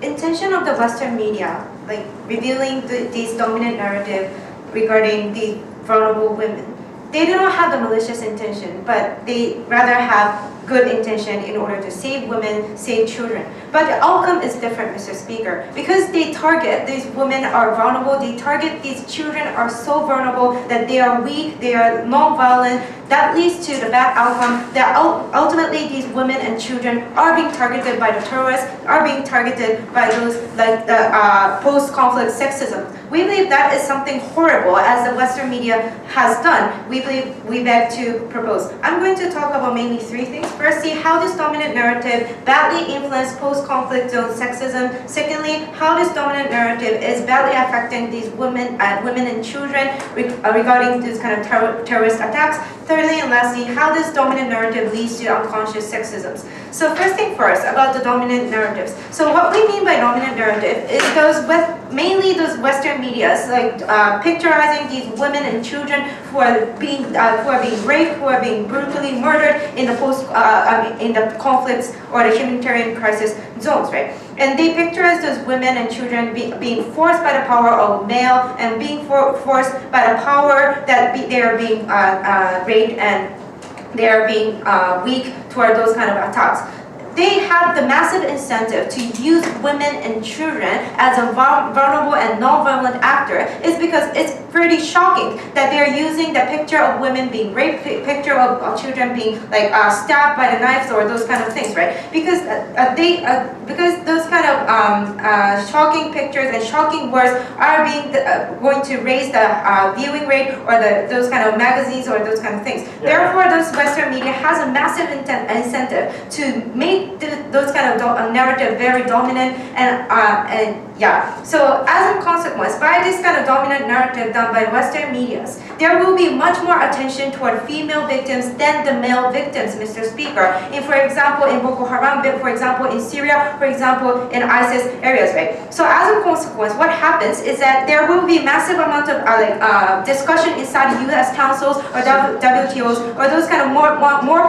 Intention of the Western media, like revealing these dominant narrative regarding the vulnerable women. They do not have the malicious intention, but they rather have good intention in order to save women, save children. But the outcome is different, Mr. Speaker, because they target these women are vulnerable, they target these children are so vulnerable that they are weak, they are non-violent. That leads to the bad outcome that ultimately these women and children are being targeted by the terrorists, are being targeted by those like the post-conflict sexism. We believe that is something horrible as the Western media has done. We beg to propose. I'm going to talk about mainly three things. Firstly, how this dominant narrative badly influenced post-conflict zone sexism. Secondly, how this dominant narrative is badly affecting these women and children regarding this kind of terrorist attacks. Thirdly and lastly, how this dominant narrative leads to unconscious sexisms. So first thing first, about the dominant narratives. So what we mean by dominant narrative is mainly those Western medias, like picturizing these women and children who are being raped, who are being brutally murdered in the in the conflicts or the humanitarian crisis zones, right? And they picturize those women and children being forced by the power of male and being forced by the power that they are being raped and they are being weak toward those kind of attacks. They have the massive incentive to use women and children as a vulnerable and non-violent actor is because it's pretty shocking that they're using the picture of women being raped, picture of children being like stabbed by the knives or those kind of things, right? Because those kind of shocking pictures and shocking words are being going to raise the viewing rate or those kind of magazines or those kind of things. Yeah. Therefore, those Western media has a massive incentive to make those kind of narrative very dominant and yeah. So as a consequence, by this kind of dominant narrative done by Western medias, there will be much more attention toward female victims than the male victims, Mr. Speaker. For example, in Boko Haram, for example, in Syria, for example, in ISIS areas, right? So as a consequence, what happens is that there will be massive amount of discussion inside U.S. councils or WTOs or those kind of more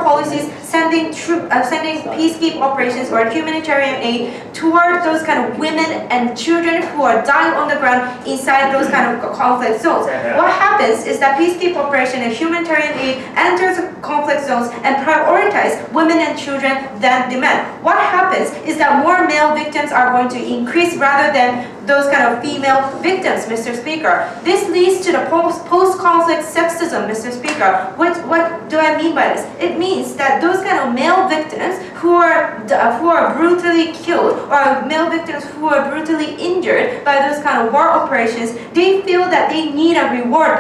policies sending peacekeeping operations or humanitarian aid toward those kind of women and children who are dying on the ground inside those kind of conflict zones. What happens is that peacekeeping operation and humanitarian aid enters conflict zones and prioritize women and children than the men. What happens is that more male victims are going to increase rather than those kind of female victims, Mr. Speaker. This leads to the post-conflict sexism, Mr. Speaker. What do I mean by this? It means that those kind of male victims who are brutally killed or male victims who are brutally injured by those kind of war operations, they feel that they need a reward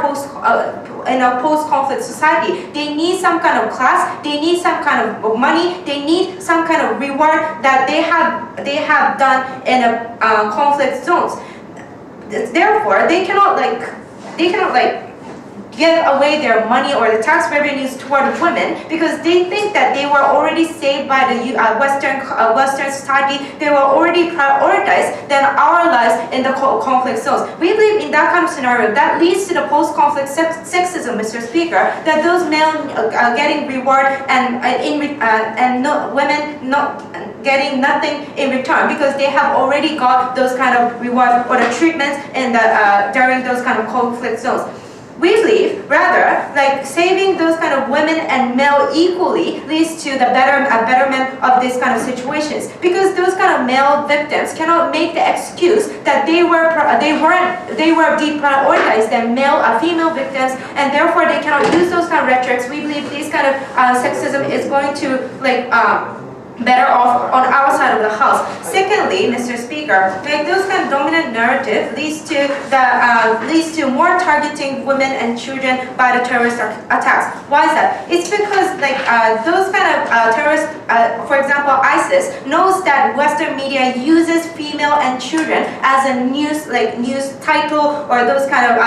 in a post-conflict society. They need some kind of class, they need some kind of money, they need some kind of reward that they have done in a conflict zones. Therefore, they cannot give away their money or the tax revenues toward women because they think that they were already saved by the Western society. They were already prioritized than our lives in the conflict zones. We believe in that kind of scenario that leads to the post-conflict sexism, Mr. Speaker, that those men getting reward and women not getting nothing in return because they have already got those kind of reward or the treatments in during those kind of conflict zones. We believe, rather, like saving those kind of women and male equally leads to the betterment of these kind of situations. Because those kind of male victims cannot make the excuse that they were deprioritized than female victims, and therefore they cannot use those kind of rhetorics. We believe this kind of sexism is going to better off on our side of the house. Secondly, Mr. Speaker, like those kind of dominant narrative leads to more targeting women and children by the terrorist attacks. Why is that? It's because like those kind of terrorists, for example, ISIS knows that Western media uses female and children as a news title or those kind of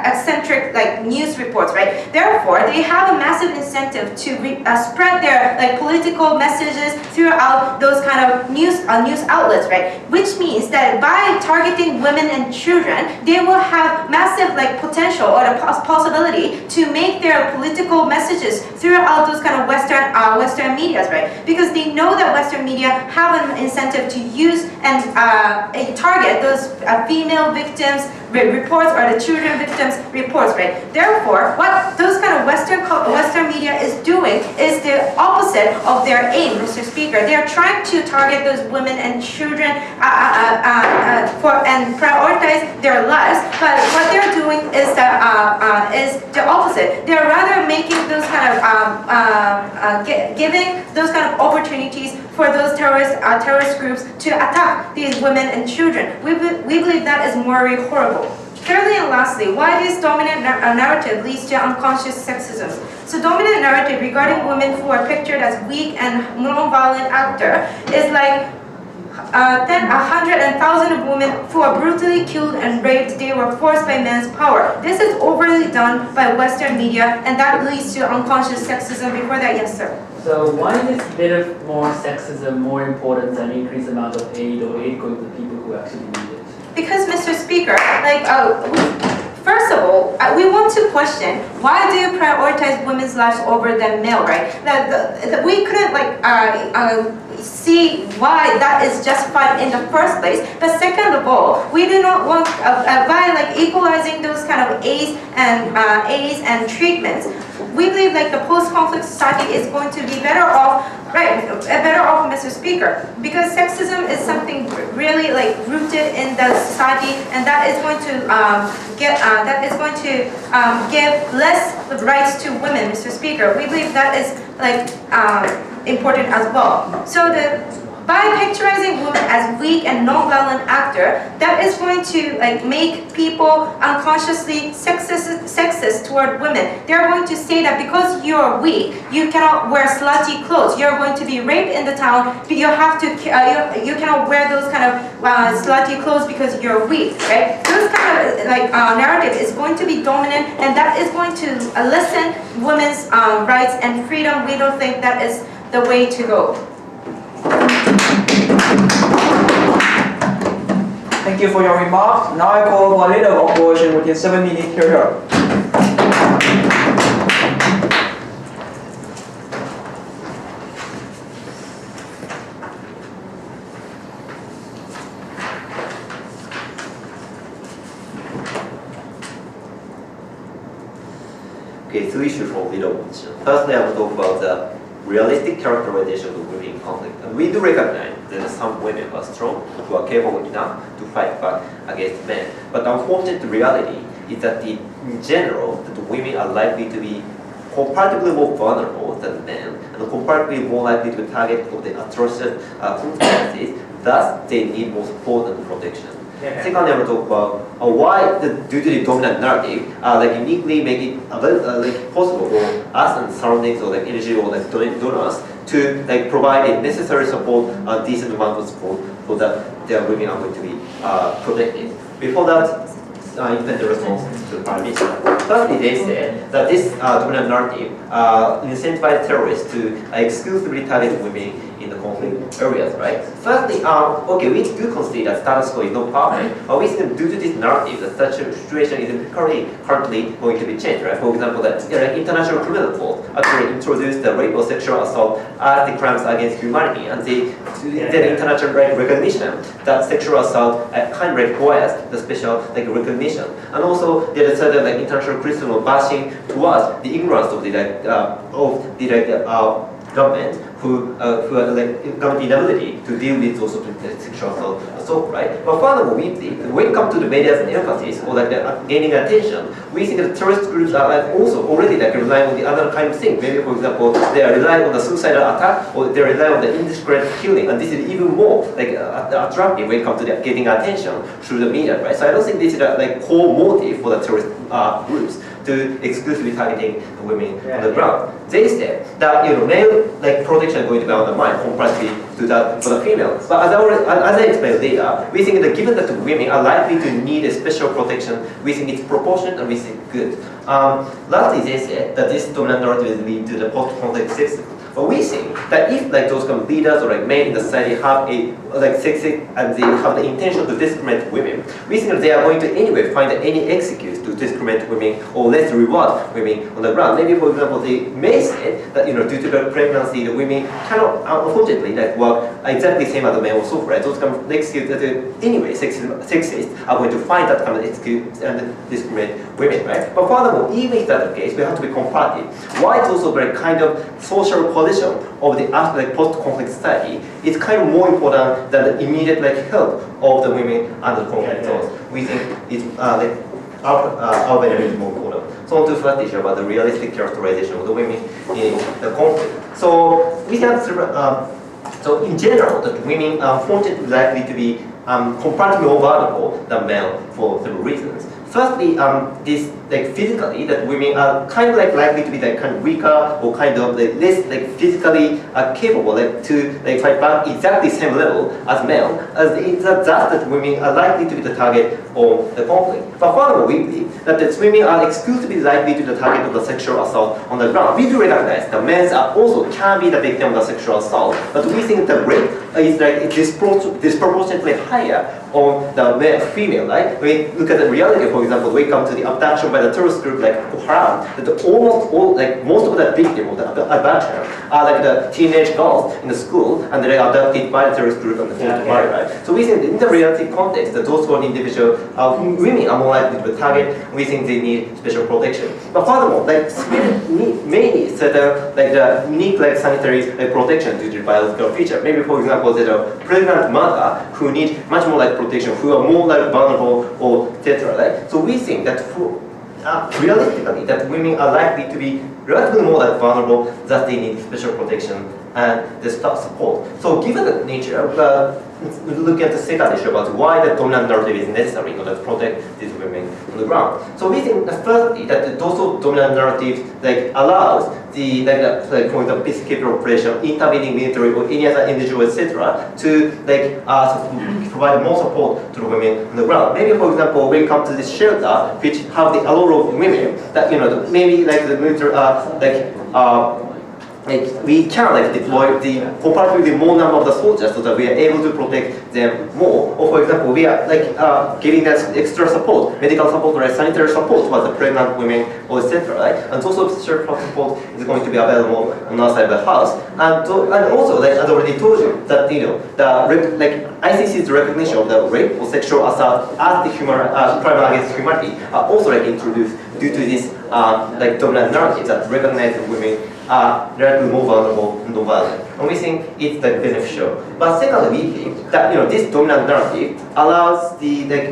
eccentric like news reports, right? Therefore, they have a massive incentive to spread their like political messages throughout those kind of news outlets, right? Which means that by targeting women and children, they will have massive like potential or the possibility to make their political messages throughout those kind of Western medias, right? Because they know that Western media have an incentive to use and target those female victims reports or the children victims reports, right? Therefore, what those kind of Western media is doing is the opposite of their aim, Mr. Speaker. They are trying to target those women and children and prioritize their lives, but what they're doing is the opposite. They're rather making those kind of giving those kind of opportunities for those terrorist groups to attack these women and children. We believe that is morally horrible. Thirdly and lastly, why this dominant narrative leads to unconscious sexism? So dominant narrative regarding women who are pictured as weak and non-violent actor is like 100,000 women who are brutally killed and raped. They were forced by man's power. This is overly done by Western media, and that leads to unconscious sexism. Before that, yes, sir. So why is a bit of more sexism more important than increased amount of aid or aid going to people who actually need it? Because, Mr. Speaker, like, first of all, we want to question why do you prioritize women's lives over than male, right? We couldn't like see why that is justified in the first place. But second of all, we do not want by like equalizing those kind of aids and treatments. We believe like the post-conflict society is going to be better off, right? Better off, Mr. Speaker, because sexism is something really like rooted in the society, and that is going to give less rights to women, Mr. Speaker. We believe that is like important as well. So by picturizing women as weak and non-violent actor, that is going to like make people unconsciously sexist toward women. They're going to say that because you're weak, you cannot wear slutty clothes. You're going to be raped in the town. You have to you cannot wear those kind of slutty clothes because you're weak, right? Those kind of like narrative is going to be dominant, and that is going to lessen women's rights and freedom. We don't think that is the way to go. Thank you for your remarks. Now I call for a leader of opposition within 7 minutes. Here. Okay, 3 issues from leader opposition. Firstly, I will talk about the realistic characterization of the women in conflict. And we do recognize that some women are strong, who are capable enough to fight back against men. But the unfortunate reality is that in general, that women are likely to be comparatively more vulnerable than men, and comparatively more likely to be targeted of the atrocious consequences. Thus, they need more support and protection. Secondly, I will talk about why, due to the dominant narrative, like uniquely make it like possible for us and surroundings or like energy or like donors to like provide a necessary support, a decent amount of support, so that their women are going to be protected. Before that, independent response to the Prime Minister. Firstly, they said that this dominant narrative incentivizes terrorists to exclusively target women in the conflict areas, right? Firstly, okay, we do consider that status quo is not perfect, but we think due to this narrative that such a situation is currently going to be changed, right? For example, that international criminal court actually introduced the rape or sexual assault as the crimes against humanity, and the international recognition that sexual assault kind of requires the special like recognition, and also there is certain like international criticism bashing towards the ignorance of the government who are like inability to deal with those sort of sexual assault, right? But furthermore, we think when it comes to the media's emphasis or like gaining attention, we think that terrorist groups are like also already like relying on the other kind of thing. Maybe, for example, they are relying on the suicidal attack or they rely on the indiscriminate killing, and this is even more like attractive when it comes to getting attention through the media, right? So I don't think this is a like core motive for the terrorist groups to exclusively targeting the women on the ground. They said that male like protection is going to be undermined comparatively to that for the female. But as I explained later, we think that given that women are likely to need a special protection, we think it's proportionate and we think good. Lastly, they said that this dominant narrative lead to the post-conflict sexism. But we think that if like those kind of leaders or like men in the society have a like sexist and they have the intention to discriminate women, we think that they are going to anyway find any excuse to discriminate women or less reward women on the ground. Maybe, for example, they may say that due to the pregnancy, the women cannot unfortunately like work exactly same as the men or so, right? Those kind of excuses that anyway sexists are going to find that kind of excuse and discriminate women, right? But furthermore, even if that's the case, we have to be comparative. Why it's also very kind of social position of the like post-conflict society is kind of more important than the immediate like health of the women under conflict zones. We think it's like our benefit is more important. So on to first issue about the realistic characterization of the women in the conflict. So we have so in general, that women are unfortunately likely to be comparatively more vulnerable than men for several reasons. Firstly, this like physically that women are kind of like likely to be like kind of weaker or kind of like less like physically capable like to like fight back exactly same level as men, as it's just that women are likely to be the target of the conflict. But furthermore, we believe that the women are exclusively likely to be the target of the sexual assault on the ground. We do recognize that men are also can be the victim of the sexual assault, but we think the rate is like disproportionately higher on the male, female, right? When we look at the reality, for example, when it comes to the abduction by the terrorist group like Boko Haram, that almost all, like most of the victims of the abduction are like the teenage girls in the school, and they're abducted by the terrorist group and the forced to marry, right? So we think in the reality context that those who are individual women are more likely to be targeted. We think they need special protection. But furthermore, like Sweden may need certain like the unique like sanitary like, protection due to biological feature. Maybe for example, there's a pregnant mother who need much more like protection, who are more like vulnerable or etc. Right? So we think that for, realistically that women are likely to be relatively more like vulnerable, that they need special protection and the support. So given the nature of looking at the second issue about why the dominant narrative is necessary in order to protect these women on the ground. So we think that firstly that those dominant narratives like allows the like for example peacekeeping operation, intervening military or any other individual etc. to like provide more support to the women on the ground. Maybe for example when it comes to this shelter which have a lot of women that maybe like the military like we can like deploy the comparatively more number of the soldiers so that we are able to protect them more. Or for example, we are like giving them extra support, medical support or sanitary support for the pregnant women or etc. Right? And also social support is going to be available on our side of the house. And also like as I already told you that the like ICC's recognition of the rape or sexual assault as the human crime against humanity are also like introduced due to this like dominant narrative that recognize women are relatively more vulnerable and non-violent. And we think it's like beneficial. But secondly, we think that this dominant narrative allows the like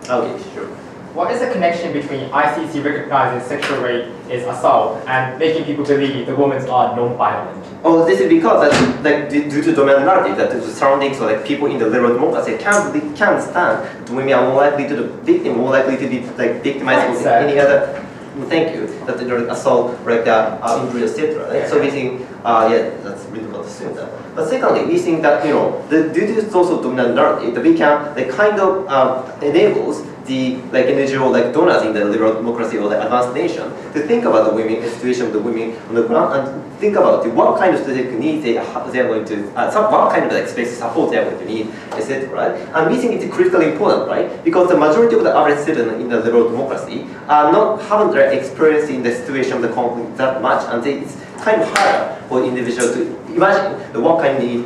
okay, sure. What is the connection between ICC recognizing sexual rape is assault and making people believe the women are non-violent? Oh, this is because that like due to dominant narrative that the surroundings or like people in the liberal democracy can't stand that women are more likely to the victim, more likely to be like victimized or any other. Thank you. That the assault, like injury, etc. Right? So we think, yeah, that's really good to assume that. But secondly, we think that due to this also dominant narrative, that we can like kind of enables the like individual like donors in the liberal democracy or the advanced nation to think about the women, the situation of the women on the ground, and think about what kind of specific needs they are going to, what kind of like specific support they are going to need, etc. Right? And we think it's critically important, right? Because the majority of the average citizen in the liberal democracy are haven't experienced in the situation of the conflict that much, and it's kind of harder for individuals to imagine what kind of need,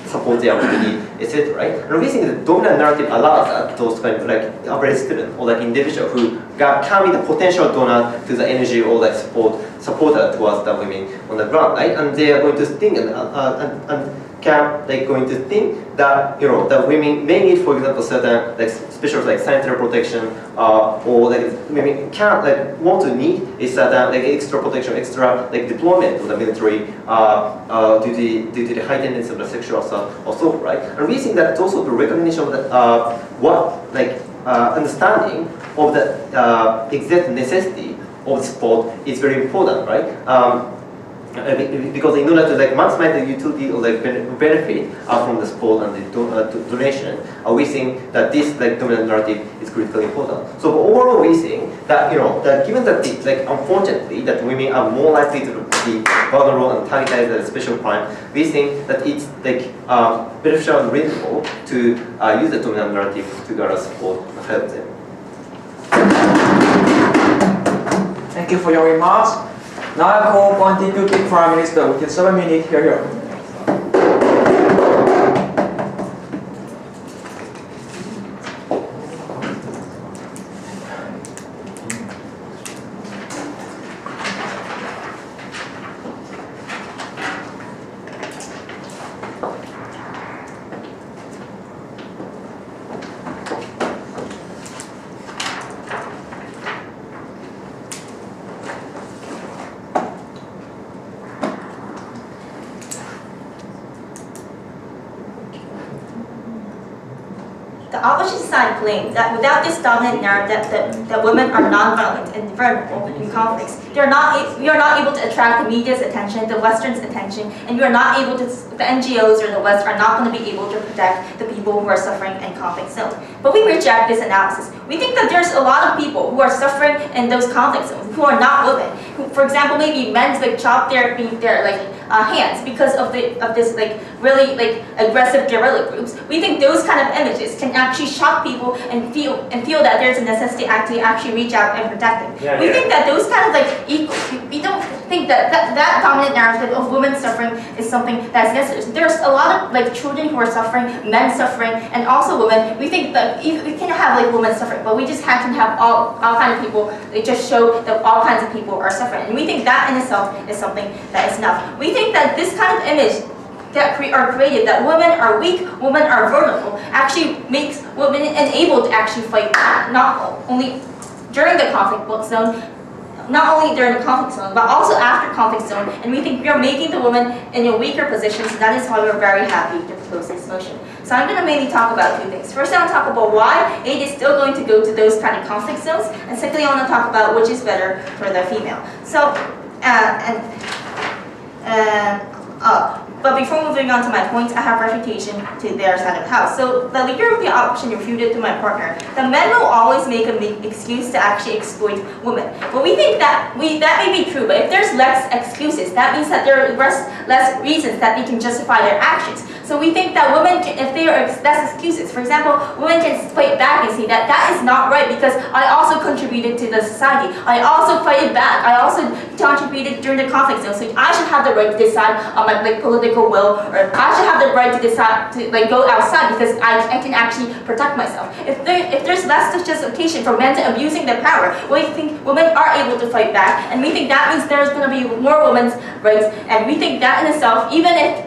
support they are going to need, etc. Right? And we think the dominant narrative allows that those kind of like average student or like individual who can be the potential donor to the energy or like supporter towards the women on the ground, right? And they are going to think and going to think that that women may need, for example, certain like special like sanitary protection, or like women can want to need is certain like extra protection, extra like deployment of the military due to the high tendency of the sexual assault or so, right? And we think that also the recognition of that understanding of the exact necessity of sport is very important, right? Because in order to like maximize the utility or like benefit from the sport and the donation, we think that this like dominant narrative is critically important. So overall, we think that that given that like unfortunately that women are more likely to be vulnerable and targeted as a special crime, we think that it's like beneficial and reasonable to use the dominant narrative to gather support and help them. Thank you for your remarks. Now I call upon Deputy Prime Minister within 7 minutes here. The opposition side claims that without this dominant narrative that women are non-violent and vulnerable in conflicts, we are not able to attract the media's attention, the Western's attention, and the NGOs or the West are not going to be able to protect the people who are suffering in conflict zones. But we reject this analysis. We think that there's a lot of people who are suffering in those conflict zones who are not women. Who, for example, maybe men's like chop their hands because of this like really like aggressive guerrilla groups. We think those kind of images can actually shock people and feel that there's a necessity to actually reach out and protect them. We think that those kind of like we don't think that dominant narrative of women suffering is something that's necessary. There's a lot of like children who are suffering, men suffering, and also women. We think that we can have like women suffering, but we just can have all kinds of people. They just show that all kinds of people are suffering, and we think that in itself is something that is enough. We think that this kind of image that are created, that women are weak, women are vulnerable, actually makes women unable to actually fight, not only during the conflict zone, but also after conflict zone. And we think we are making the woman in a weaker position, so that is why we're very happy to propose this motion. So I'm going to mainly talk about two things. First, I want to talk about why aid is still going to go to those kind of conflict zones, and secondly, I want to talk about which is better for the female. So, but before moving on to my points, I have refutation to their side of the house. So the leader of the opposition refuted to my partner that men will always make an excuse to actually exploit women. But we think that that may be true, but if there's less excuses, that means that there are less reasons that they can justify their actions. So we think that women, if there are less excuses, for example, women can fight back and say that is not right because I also contributed to the society. I also fight back. I also contributed during the conflict zone. So I should have the right to decide on my political will, or I should have the right to decide to go outside because I can actually protect myself. If there's less justification for men abusing their power, we think women are able to fight back, and we think that means there's going to be more women's rights, and we think that in itself, even if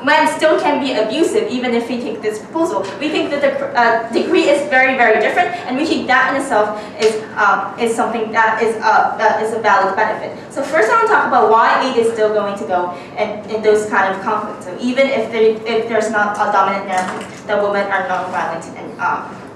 men still can be abusive even if we take this proposal. We think that the degree is very, very different, and we think that in itself is something that is a valid benefit. So first I want to talk about why aid is still going to go in those kind of conflicts. So even if there's not a dominant narrative that women are non-violent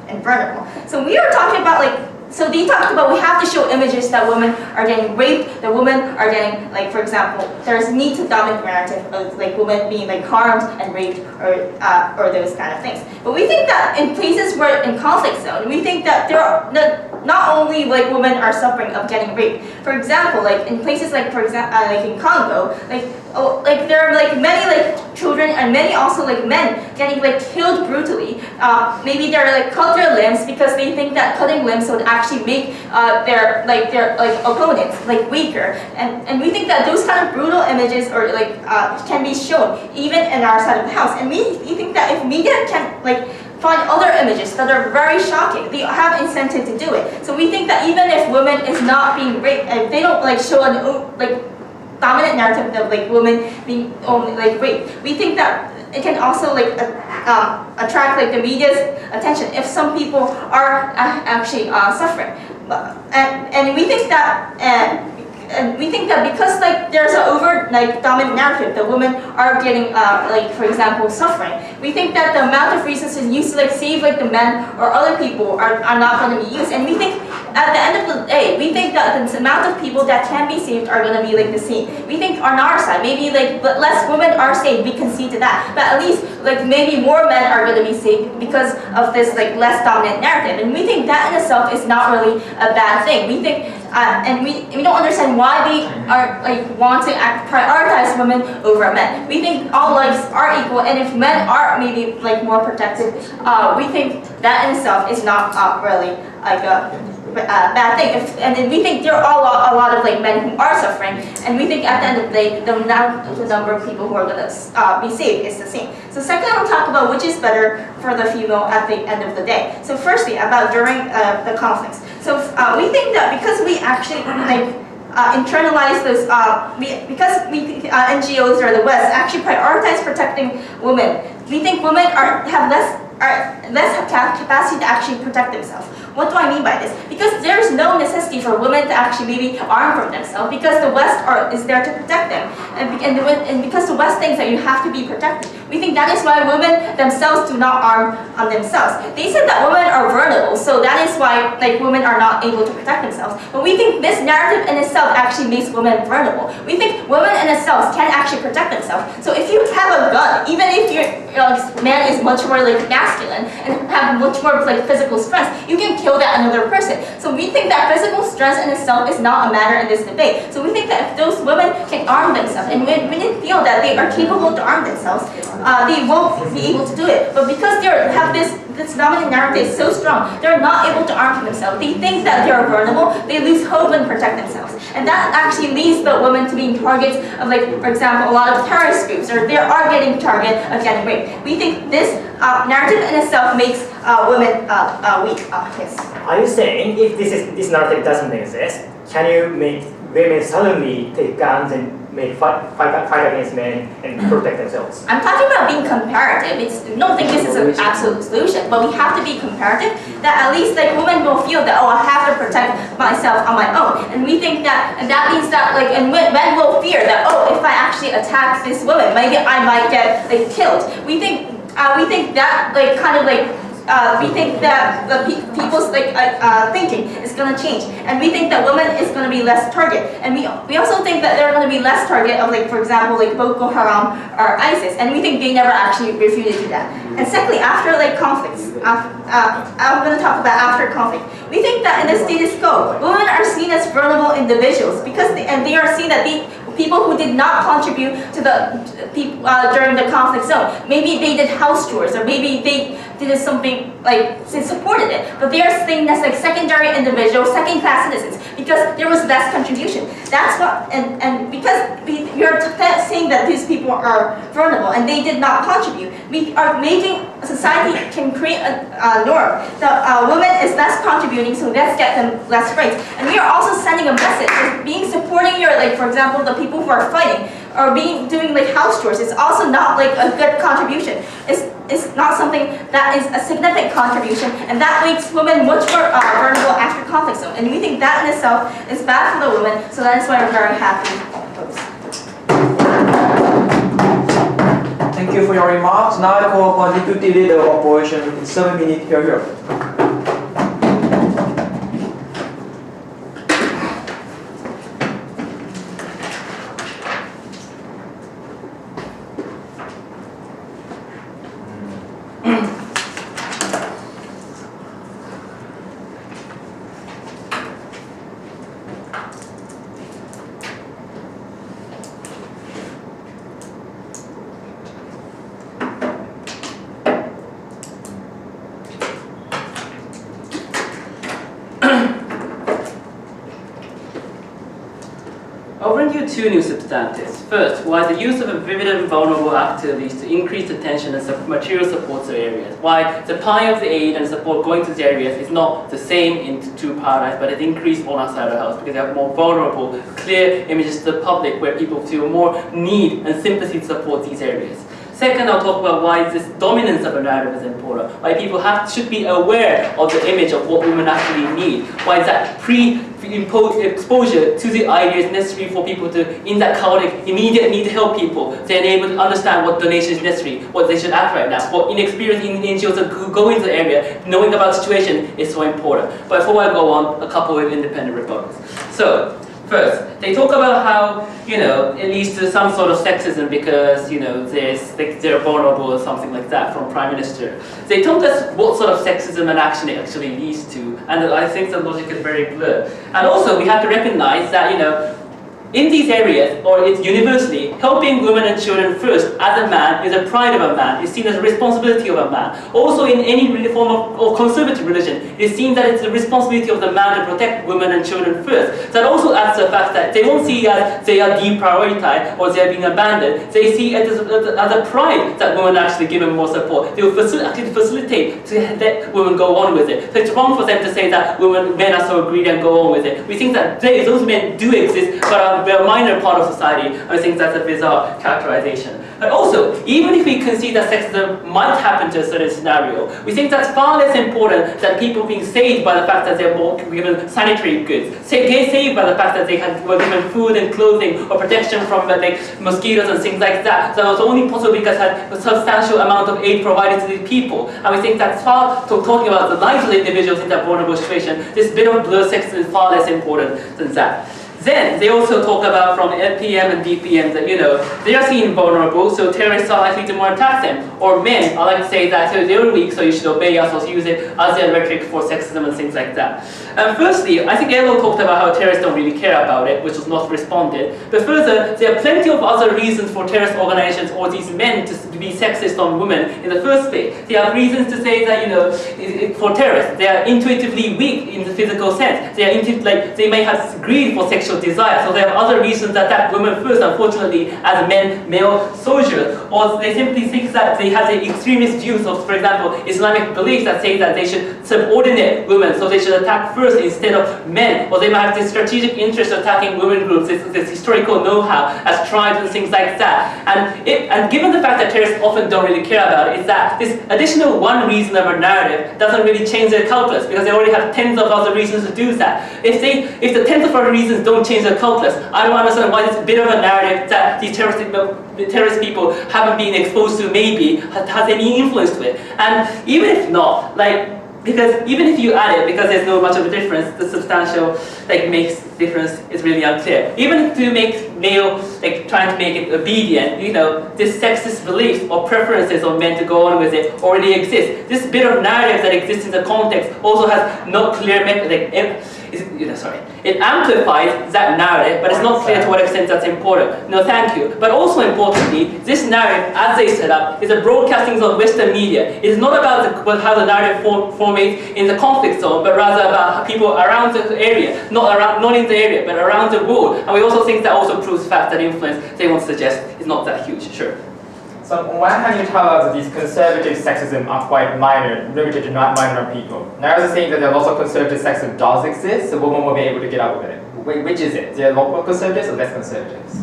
and vulnerable. So we are talking about so they talked about we have to show images that women are getting raped, that women are getting, for example, there's need to dominant narrative of women being harmed and raped or those kind of things. But we think that in places where in conflict zone, we think that not only like women are suffering of getting raped. For example, like in places like like in Congo, like there are like many like children and many also like men getting like killed brutally. Maybe they're like cut their limbs because they think that cutting limbs would actually make their opponents like weaker. And we think that those kind of brutal images or like can be shown even in our side of the house. And we think that if media can like find other images that are very shocking, they have incentive to do it. So we think that even if women is not being raped, if they don't like show an like dominant narrative of like women being only like raped, we think that it can also like attract like the media's attention if some people are actually suffering. And we think that and we think that because like there's an over like dominant narrative that women are getting like for example suffering, we think that the amount of resources used to like save like the men or other people are not going to be used. And we think at the end of the day, we think that the amount of people that can be saved are going to be like the same. We think on our side, maybe like but less women are saved, we concede to that. But at least like maybe more men are going to be saved because of this like less dominant narrative. And we think that in itself is not really a bad thing. We think and we don't understand why they are like want to prioritize women over men. We think all lives are equal, and if men are maybe like more protected, we think that in itself is not really like a bad thing. And then we think there are a lot of like men who are suffering, and we think at the end of the day, the number of people who are going to be saved is the same. So second, I'll talk about which is better for the female at the end of the day. So firstly, about during the conflicts. So we think that because we actually like internalize those, because NGOs or the West actually prioritize protecting women, we think women have less capacity to actually protect themselves. What do I mean by this? Because there's no necessity for women to actually maybe arm from themselves, because the West is there to protect them, and because the West thinks that you have to be protected. We think that is why women themselves do not arm on themselves. They said that women are vulnerable, so that is why like women are not able to protect themselves. But we think this narrative in itself actually makes women vulnerable. We think women in themselves can actually protect themselves. So if you have a gun, even if your man is much more like masculine and have much more like physical strength, you can kill that another person. So we think that physical strength in itself is not a matter in this debate. So we think that if those women can arm themselves, and when they feel that they are capable to arm themselves, they won't be able to do it. But because they have this dominant narrative is so strong, they're not able to arm themselves. They think that they're vulnerable, they lose hope and protect themselves. And that actually leads the women to being targets of, like, for example, a lot of terrorist groups, or they are getting target of getting raped. We think this narrative in itself makes women weak. Yes. Are you saying if this narrative doesn't exist, can you make women suddenly take guns and fight against men and protect themselves? I'm talking about being comparative. I don't think this is an absolute solution, but we have to be comparative, that at least like women will feel that, oh, I have to protect myself on my own. And we think that, and that means that like, and men will fear that, oh, if I actually attack this woman, maybe I might get like killed. We think that like kind of like we think that the people's like thinking is going to change, and we think that women is going to be less target, and we also think that they're going to be less target of, like, for example, like Boko Haram or ISIS, and we think they never actually refuted to that. And secondly, after like conflicts, I'm going to talk about after conflict. We think that in the status quo, women are seen as vulnerable individuals because they are seen that people who did not contribute to the people during the conflict zone. Maybe they did house chores, or maybe they did something like they supported it, but they are seen as like secondary individuals, second-class citizens, because there was less contribution. That's what, and because we are saying that these people are vulnerable and they did not contribute, we are making society can create a norm that women is less contributing, so let's get them less rights. And we are also sending a message of supporting your, like, for example, the people who are fighting or doing like house chores. It's also not like a good contribution. It's not something that is a significant contribution, and that makes women much more vulnerable after conflict zone. And we think that in itself is bad for the women, so that is why we're very happy. Thank you for your remarks. Now I call upon Deputy Leader of Operation in 7 minutes. Here. I'll bring you two new substantives. First, why the use of a vivid and vulnerable actor leads to increased attention and material support to areas. Why the pie of the aid and support going to the areas is not the same in two paradigms, but it increased on our side of the house because they have more vulnerable, clear images to the public where people feel more need and sympathy to support these areas. Second, I'll talk about why this dominance of a narrative is important, why people should be aware of the image of what women actually need, why that exposure to the idea is necessary for people to, in that chaotic, immediate need to help people, they're able to understand what donation is necessary, what they should act right now, what inexperienced NGOs who go into the area, knowing about the situation is so important. But before I go on, a couple of independent rebuttals. So, first, they talk about how, it leads to some sort of sexism because, they're vulnerable or something like that from Prime Minister. They told us what sort of sexism and action it actually leads to, and I think the logic is very blurred. And also, we have to recognize that, in these areas, or it's universally, helping women and children first as a man is a pride of a man, is seen as a responsibility of a man. Also in any form of conservative religion, it is seen that it's the responsibility of the man to protect women and children first. That also adds to the fact that they won't see as they are deprioritized or they are being abandoned. They see it as a pride that women are actually given more support. They will actually facilitate to let women go on with it. So it's wrong for them to say that men are so greedy and go on with it. We think that those men do exist, but we're a minor part of society. I think that's a bizarre characterization. But also, even if we concede that sexism might happen to a certain scenario, we think that's far less important than people being saved by the fact that they're given sanitary goods, saved by the fact that they were given food and clothing or protection from mosquitoes and things like that. That was only possible because had a substantial amount of aid provided to the people. And we think that's talking about the lives of the individuals in that vulnerable situation, this bit of blur sexism is far less important than that. Then they also talk about from PM and DPM that they are seen vulnerable, so terrorists are likely to more attack them. Or men are like to say that they're weak, so you should obey us or use it as their rhetoric for sexism and things like that. Firstly, I think Elo talked about how terrorists don't really care about it, which was not responded. But further, there are plenty of other reasons for terrorist organizations or these men to be sexist on women in the first place. They have reasons to say that for terrorists, they are intuitively weak in the physical sense. They may have greed for sexual desire, so they have other reasons that attack women first, unfortunately, as male soldiers. Or they simply think that they have the extremist views of, for example, Islamic beliefs that say that they should subordinate women, so they should attack first instead of men. Or they might have this strategic interest in attacking women groups, this historical know-how as tribes and things like that. And given the fact that terrorists often don't really care about it, is that this additional one reason of a narrative doesn't really change their calculus, because they already have tens of other reasons to do that. If the tens of other reasons don't change their calculus, I don't understand why this bit of a narrative that these terrorist people haven't been exposed to maybe has any influence to it. And even if not, because even if you add it, because there's no much of a difference, the substantial makes difference is really unclear. Even to make male trying to make it obedient, this sexist beliefs or preferences of men to go on with it already exist. This bit of narrative that exists in the context also has no clear it amplifies that narrative, but it's not clear to what extent that's important. No, thank you. But also importantly, this narrative, as they set up, is a broadcasting of Western media. It is not about how the narrative formates in the conflict zone, but rather about people around the area, not in the area, but around the world. And we also think that also proves the fact that influence they want to suggest is not that huge. Sure. So on one hand, you tell us that these conservative sexism are quite minor, limited to not minor people. Now you're saying that there are lots of conservative sexism does exist, so women will be able to get out with it. Which is it? There are more conservatives or less conservatives?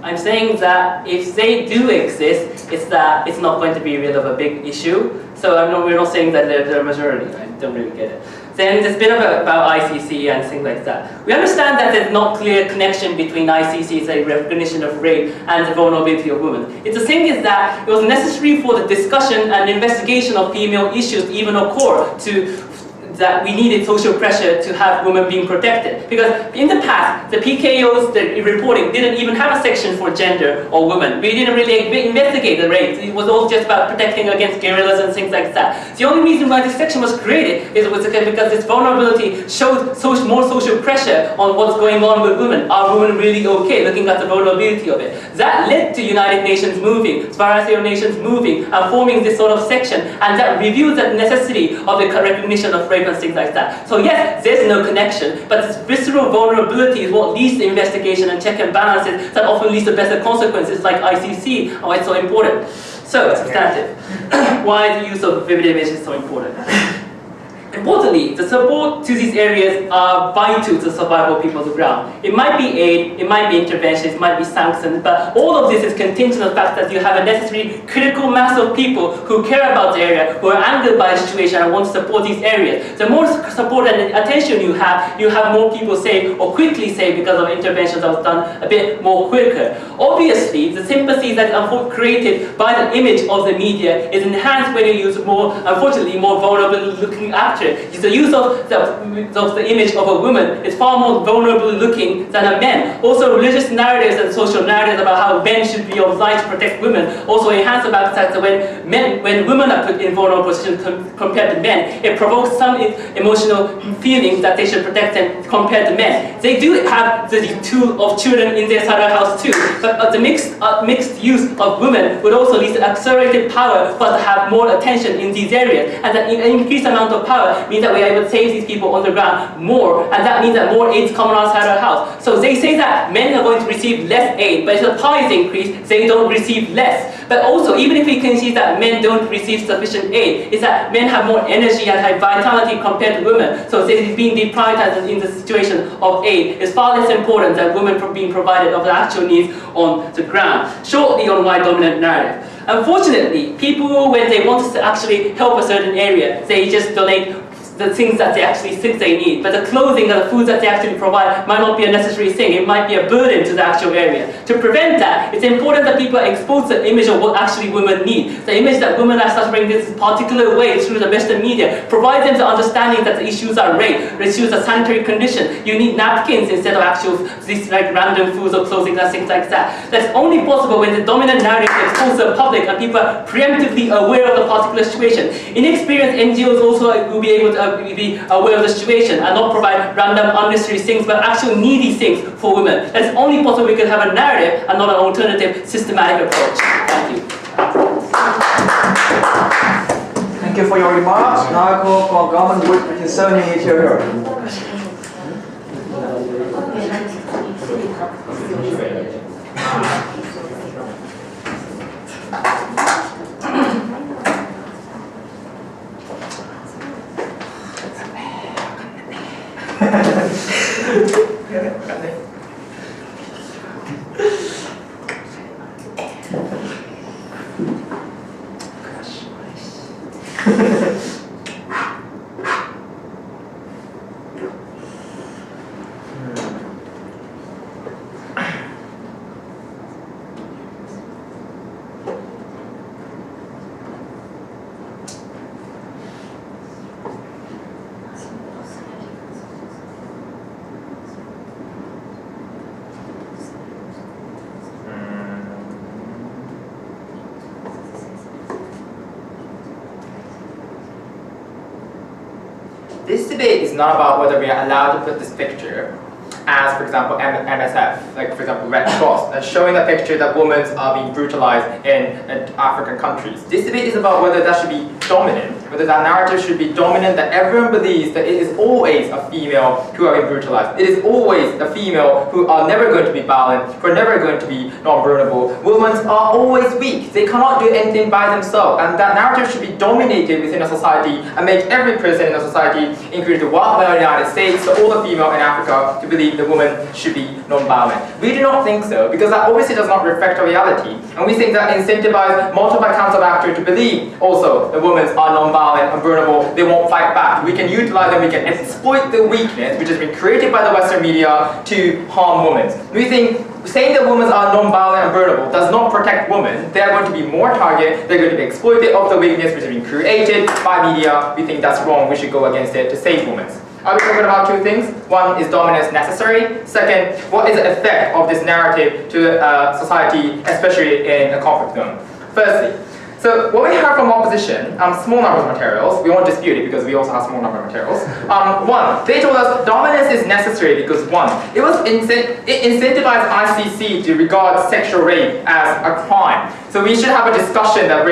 I'm saying that if they do exist, it's not going to be really of a big issue. So we're not saying that they're the majority. I don't really get it. Then there's a bit about ICC and things like that. We understand that there's not clear connection between ICC's recognition of rape and the vulnerability of women. It's the thing is that it was necessary for the discussion and investigation of female issues to even occur that we needed social pressure to have women being protected. Because in the past, the PKO's reporting didn't even have a section for gender or women. We didn't really investigate the rape. It was all just about protecting against guerrillas and things like that. The only reason why this section was created was because this vulnerability showed more social pressure on what's going on with women. Are women really okay? Looking at the vulnerability of it. That led to United Nations moving, variety of nations moving, and forming this sort of section. And that revealed the necessity of the recognition of rape rape and things like that. So yes, there's no connection, but this visceral vulnerability is what leads to investigation and check and balances that often leads to better consequences like ICC, and why it's so important. So, substantive. Why the use of vivid images is so important. Importantly, the support to these areas are vital to the survival of people on the ground. It might be aid, it might be interventions, it might be sanctions, but all of this is contingent on the fact that you have a necessary critical mass of people who care about the area, who are angered by the situation and want to support these areas. The more support and attention you have more people saved or quickly saved because of interventions that was done a bit more quicker. Obviously, the sympathy that is created by the image of the media is enhanced when you use more, unfortunately, more vulnerable looking actors. The use of the image of a woman is far more vulnerable looking than a man. Also, religious narratives and social narratives about how men should be obliged to protect women also enhance the fact that when women are put in vulnerable positions compared to men, it provokes some emotional feelings that they should protect them compared to men. They do have the tool of children in their side of the house too, but the mixed use of women would also lead to accelerated power for us to have more attention in these areas, and that increased amount of power means that we are able to save these people on the ground more, and that means that more aid is coming outside our house. So they say that men are going to receive less aid, but if the pie is increased, they don't receive less. But also, even if we can see that men don't receive sufficient aid, is that men have more energy and have vitality compared to women. So they being deprioritized in the situation of aid is far less important than women being provided of the actual needs on the ground. Shortly on why dominant narrative. Unfortunately, people, when they want to actually help a certain area, they just donate the things that they actually think they need. But the clothing and the food that they actually provide might not be a necessary thing. It might be a burden to the actual area. To prevent that, it's important that people expose the image of what actually women need. The image that women are suffering this particular way through the Western media. Provide them the understanding that the issues are rape, the issues are sanitary condition. You need napkins instead of actual these like random foods or clothing and things like that. That's only possible when the dominant narrative is exposed to the public and people are preemptively aware of the particular situation. Inexperienced NGOs also will be able to be aware of the situation and not provide random unnecessary things but actual needy things for women. That's only possible we can have a narrative and not an alternative systematic approach. Thank you. Thank you for your remarks. Now I call for government whip within 7 minutes here. This debate is not about whether we are allowed to put this picture as, for example, MSF, like for example Red Cross, that's showing a picture that women are being brutalized in African countries. This debate is about whether that should be dominant, whether that narrative should be dominant, that everyone believes that it is always a female who are being brutalized. It is always a female who are never going to be violent, who are never going to be non-vulnerable. Women are always weak. They cannot do anything by themselves, and that narrative should be dominated within a society and make every person in a society, including the white male in the United States, so all the female in Africa, to believe the woman should be non-violent. We do not think so, because that obviously does not reflect our reality. And we think that incentivize multiple counts of actors to believe also the women are non-violent and vulnerable, they won't fight back. We can utilize them, we can exploit the weakness which has been created by the Western media to harm women. We think saying that women are non-violent and vulnerable does not protect women. They are going to be more targeted, they're going to be exploited of the weakness which has been created by media. We think that's wrong, we should go against it to save women. Are we talking about two things? One, is dominance necessary? Second, what is the effect of this narrative to society, especially in a conflict zone? Firstly, so what we have from opposition, small number of materials, we won't dispute it because we also have small number of materials. One, they told us dominance is necessary because one, it incentivized ICC to regard sexual rape as a crime. So we should have a discussion that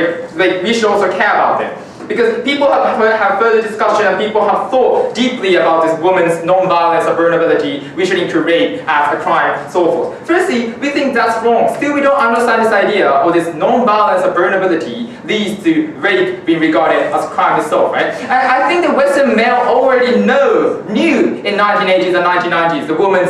we should also care about it. because people have further discussion and people have thought deeply about this woman's non-violence or vulnerability, we should include rape as a crime, so forth. Firstly, we think that's wrong. Still, we don't understand this idea or this non-violence or vulnerability leads to rape being regarded as crime itself, right? I think the Western male already knew in 1980s and 1990s the women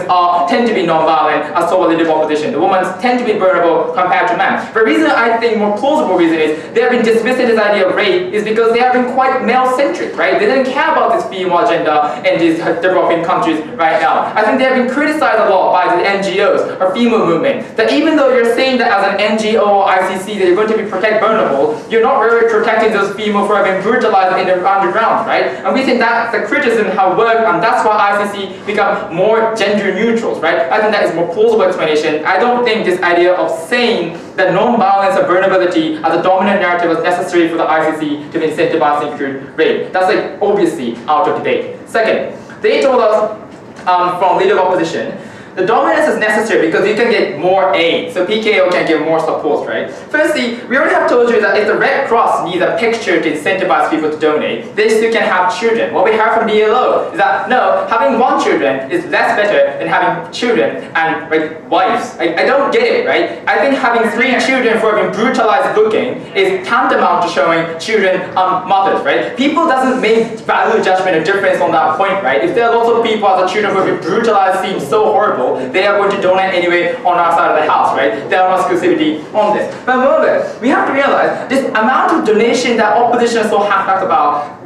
tend to be non-violent as sort of leader of opposition. The women tend to be vulnerable compared to men. The reason I think more plausible reason is they have been dismissing this idea of rape is because they have been quite male-centric, right? They didn't care about this female agenda in these developing countries right now. I think they have been criticized a lot by the NGOs or female movement. That even though you're saying that as an NGO or ICC that you're going to be protect vulnerable, you're not really protecting those females who have been brutalized in the underground, right? And we think that the criticism have worked, and that's why ICC become more gender neutral, right? I think that is a more plausible explanation. I don't think this idea of saying that non-violence and vulnerability as a dominant narrative is necessary for the ICC to be incentivized to include rape. That's like obviously out of debate. Second, they told us from leader of opposition, the dominance is necessary because you can get more aid, so PKO can give more support, right? Firstly, we already have told you that if the Red Cross needs a picture to incentivize people to donate, they still can have children. What we heard from DLO is that no, having one children is less better than having children and wives. I don't get it, right? I think having 3 children who have been brutalized looking is tantamount to showing children mothers, right? People doesn't make value judgment or difference on that point, right? If there are lots of people as a children who have been brutalized seem so horrible, they are going to donate anyway on our side of the house, right? There are no exclusivity on this. But moreover, we have to realize this amount of donation that opposition is so half-talked about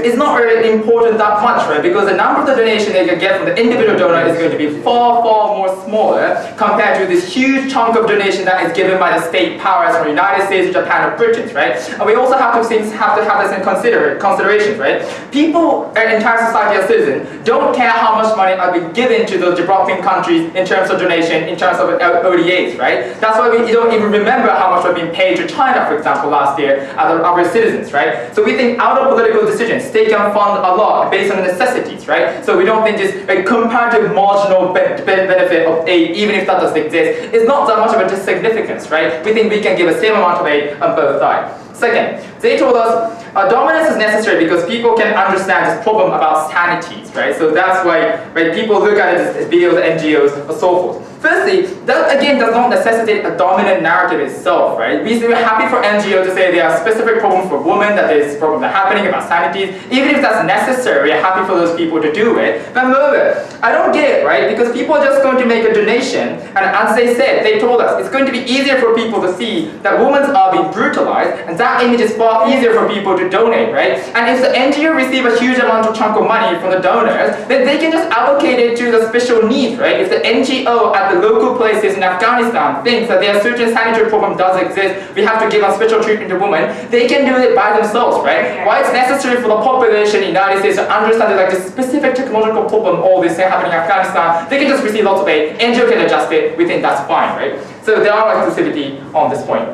is not really important that much, right? Because the number of the donation they can get from the individual donor is going to be far, far more smaller compared to this huge chunk of donation that is given by the state powers from the United States, Japan, or Britain, right? And we also have to have this in consideration, right? People, our entire society as citizens, don't care how much money are being given to those developing countries in terms of donation, in terms of ODAs, right? That's why we don't even remember how much we're being paid to China, for example, last year as our citizens, right? So we think out of political decisions, state can fund a lot based on necessities, right? So we don't think this comparative marginal benefit of aid, even if that doesn't exist, is not that much of a significance, right? We think we can give the same amount of aid on both sides. Second, they told us dominance is necessary because people can understand this problem about sanities, right? So that's why people look at it as videos, NGOs, or so forth. Firstly, that again does not necessitate a dominant narrative itself, right? We're happy for NGO to say there are specific problems for women, that there's problems that are happening about sanities. Even if that's necessary, we're happy for those people to do it. But moreover, I don't get it, right? Because people are just going to make a donation, and as they said, they told us, it's going to be easier for people to see that women are being brutalized, and that image is far easier for people to donate, right? And if the NGO receive a huge amount of chunk of money from the donors, then they can just allocate it to the special needs, right? If the NGO at the local places in Afghanistan thinks that there are certain sanitary problem does exist, we have to give a special treatment to women, they can do it by themselves, right? Why it's necessary for the population in the United States to understand that this specific technological problem, all this thing happening in Afghanistan, they can just receive lots of aid, NGO can adjust it, we think that's fine, right? So there are exclusivity on this point.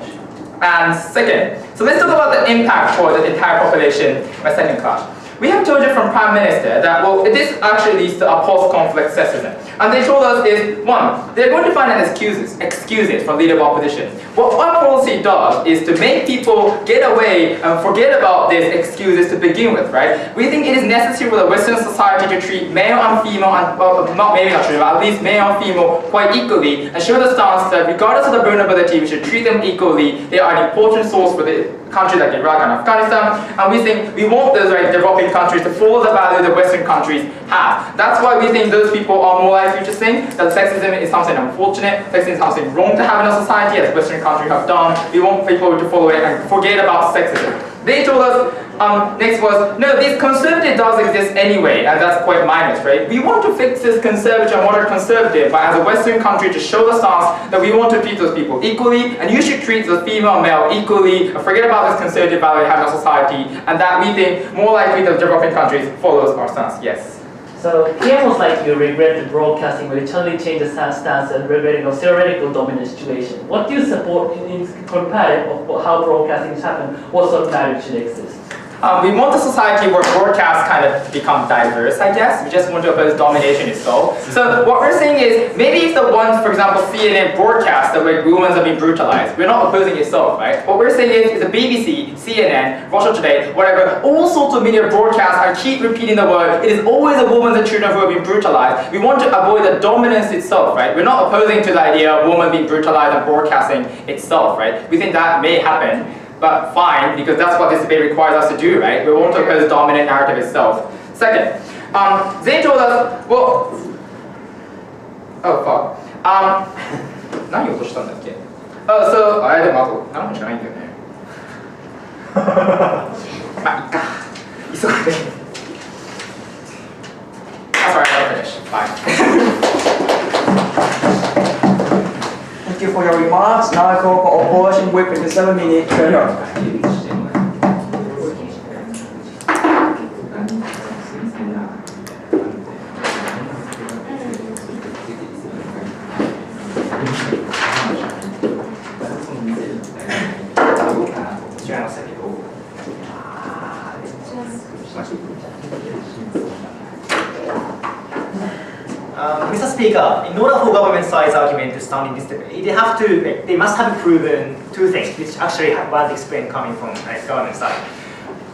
And second, so let's talk about the impact for the entire population by second class. We have told you from Prime Minister that, well, this actually leads to a post-conflict sexism. And they told us is, one, they're going to find an excuses from leader of opposition. What our policy does is to make people get away and forget about these excuses to begin with, right? We think it is necessary for the Western society to treat male and female, and well, not maybe not true, but at least male and female quite equally, and show the stance that regardless of the vulnerability, we should treat them equally. They are an important source for the countries like Iraq and Afghanistan, and we think we want those developing countries to follow the value that Western countries have. That's why we think those people are more likely to think that sexism is something unfortunate, sexism is something wrong to have in a society, as Western countries have done. We want people to follow it and forget about sexism. They told us, next was, no, this conservative does exist anyway, and that's quite minus, right? We want to fix this conservative and moderate conservative, but as a Western country to show the stance that we want to treat those people equally, and you should treat the female and male equally, and forget about this conservative value we have in our society, and that we think more likely the developing countries follows our stance. Yes. So here was like you regret the broadcasting where you totally change the stance and regretting a theoretical dominant situation. What do you support in comparative of how broadcasting has happened? What sort of narrative should exist? We want a society where broadcasts kind of become diverse, I guess. We just want to oppose domination itself. So what we're saying is, maybe if the ones, for example, CNN broadcast the way women are being brutalized, we're not opposing itself, right? What we're saying is the BBC, CNN, Russia Today, whatever, all sorts of media broadcasts and keep repeating the word, it is always the women and children who are being brutalized. We want to avoid the dominance itself, right? We're not opposing to the idea of women being brutalized and broadcasting itself, right? We think that may happen. But fine, because that's what this debate requires us to do, right? We want to oppose the dominant narrative itself. Second, they told us, well, oh fuck. 何を落としたんだっけ? So, でもあと何分しかないんだよね。まあ、いっか。急がない。Sorry, I'll finish. Bye. Thank you for your remarks. Now I call for opposition with 57 minutes. Carry on. Mr. Speaker, in order for government side's argument to stand in this debate, they must have proven two things, which actually want to explain coming from government side.